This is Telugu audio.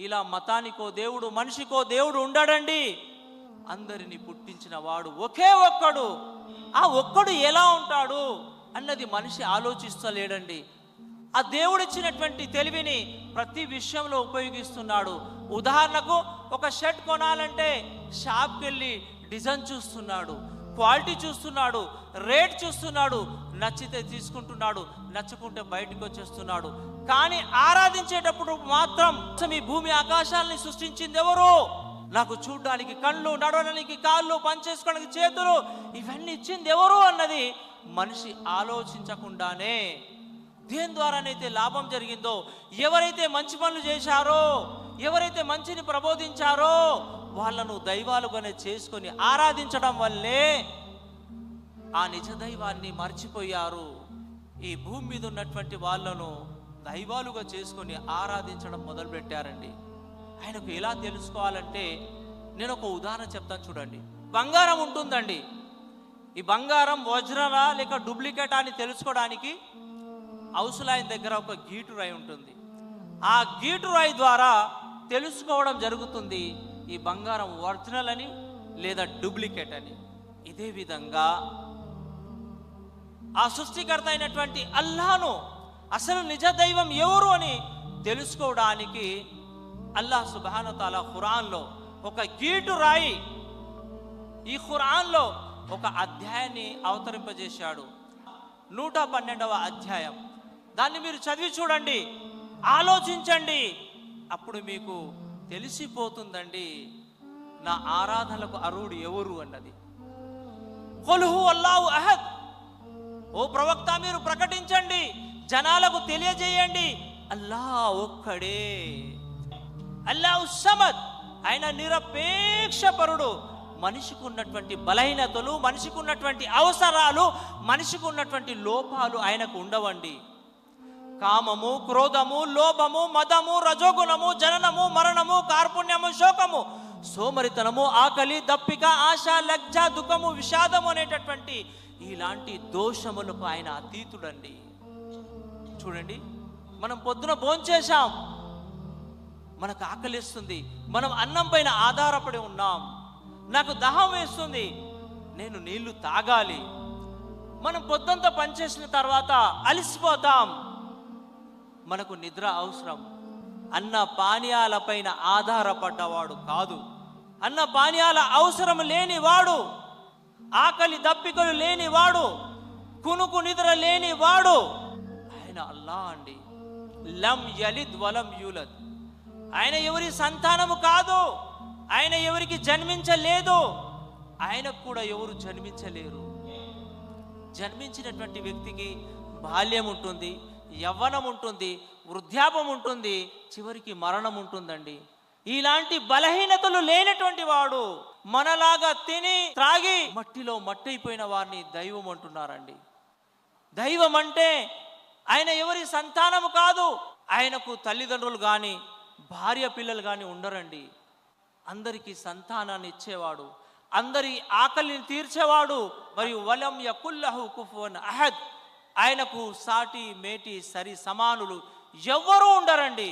ఇలా మతానికో దేవుడు, మనిషికో దేవుడు ఉండడండి. అందరిని పుట్టించిన వాడు ఒకే ఒక్కడు. ఆ ఒక్కడు ఎలా ఉంటాడు అన్నది మనిషి ఆలోచిస్తలేడండి. ఆ దేవుడిచ్చినటువంటి తెలివిని ప్రతి విషయంలో ఉపయోగిస్తున్నాడు. ఉదాహరణకు ఒక షర్ట్ కొనాలంటే షాప్కి వెళ్ళి డిజైన్ చూస్తున్నాడు, క్వాలిటీ చూస్తున్నాడు, రేట్ చూస్తున్నాడు, నచ్చితే తీసుకుంటున్నాడు, నచ్చకుంటే బయటకు వచ్చేస్తున్నాడు. కానీ ఆరాధించేటప్పుడు మాత్రం ఈ భూమి ఆకాశాలని సృష్టించింది ఎవరు? నాకు చూడడానికి కళ్ళు, నడవడానికి కాళ్ళు, పనిచేసుకోవడానికి చేతులు, ఇవన్నీ ఇచ్చింది ఎవరు అన్నది మనిషి ఆలోచించకుండానే దేని ద్వారానైతే లాభం జరిగిందో, ఎవరైతే మంచి పనులు చేశారో, ఎవరైతే మంచిని ప్రబోధించారో వాళ్ళను దైవాలుగానే చేసుకొని ఆరాధించడం వల్లే ఆ నిజ దైవాన్ని మర్చిపోయారు. ఈ భూమి మీద ఉన్నటువంటి వాళ్ళను దైవాలుగా చేసుకొని ఆరాధించడం మొదలుపెట్టారండి. ఆయనకు ఎలా తెలుసుకోవాలంటే నేను ఒక ఉదాహరణ చెప్తాను చూడండి. బంగారం ఉంటుందండి. ఈ బంగారం ఒరిజినలా లేక డూప్లికేటా అని తెలుసుకోవడానికి అవసలాయన దగ్గర ఒక గీటు రాయి ఉంటుంది. ఆ గీటు రాయి ద్వారా తెలుసుకోవడం జరుగుతుంది ఈ బంగారం ఒరిజినల్ అని లేదా డూప్లికేట్ అని. ఇదే విధంగా ఆ సృష్టికర్త అయినటువంటి అల్లాహ్ను, అసలు నిజ దైవం ఎవరు అని తెలుసుకోవడానికి అల్లాహ్ సుబ్హానహు తఆలా ఖురాన్లో ఒక గీటు రాయి, ఈ ఖురాన్లో ఒక అధ్యాయాన్ని అవతరింపజేశాడు. 112వ అధ్యాయం. దాన్ని మీరు చదివి చూడండి, ఆలోచించండి. అప్పుడు మీకు తెలిసిపోతుందండి నా ఆరాధనలకు అర్హుడు ఎవరు అన్నది. ఖుల్ హువల్లాహు అహద్. ఓ ప్రవక్త మీరు ప్రకటించండి, జనాలకు తెలియజేయండి, అల్లాహ్ ఒక్కడే. అల్లాహు సమద్. ఆయన నిరపేక్ష పరుడు. మనిషికి ఉన్నటువంటి బలహీనతలు, మనిషికి ఉన్నటువంటి అవసరాలు, మనిషికి ఉన్నటువంటి లోపాలు ఆయనకు ఉండవండి. కామము, క్రోధము, లోభము, మదము, రజోగుణము, జననము, మరణము, కార్పుణ్యము, శోకము, సోమరితనము, ఆకలి, దప్పిక, ఆశ, లజ్జ, దుఃఖము, విషాదము అనేటటువంటి ఇలాంటి దోషములకు ఆయన అతీతుడండి. చూడండి, మనం పొద్దున భోంచేశాం, మనకు ఆకలిస్తుంది, మనం అన్నం పైన ఆధారపడి ఉన్నాం. నాకు దాహం వేస్తుంది, నేను నీళ్లు తాగాలి. మనం పొద్దంతా పనిచేసిన తర్వాత అలసిపోతాం, మనకు నిద్ర అవసరం. అన్న పానీయాల పైన ఆధారపడ్డవాడు కాదు, అన్న పానీయాల అవసరం లేనివాడు, ఆకలి దప్పికలు లేనివాడు, కునుకు నిద్ర లేనివాడు ఆయన అల్లాహ్ అండి. లం యలిద్ వలం యూలద్. ఆయన ఎవరి సంతానము కాదు, ఆయన ఎవరికి జన్మించలేదు, ఆయనకు కూడా ఎవరు జన్మించలేరు. జన్మించినటువంటి వ్యక్తికి బాల్యం ఉంటుంది, యవ్వనం ఉంటుంది, వృద్ధాపం ఉంటుంది, చివరికి మరణం ఉంటుందండి. ఇలాంటి బలహీనతలు లేనటువంటి వాడు మనలాగా తిని త్రాగి మట్టిలో మట్టయిపోయిన వారిని దైవం అంటున్నారండి. దైవం అంటే ఆయన ఎవరి సంతానము కాదు, ఆయనకు తల్లిదండ్రులు కానీ భార్య పిల్లలు కానీ ఉండరండి. అందరికీ సంతానాన్ని ఇచ్చేవాడు, అందరి ఆకలిని తీర్చేవాడు. మరియు వలం యకుల్లహు కుఫువన్ అహద్. ఆయనకు సాటి మేటి సరి సమానులు ఎవ్వరూ ఉండరండి.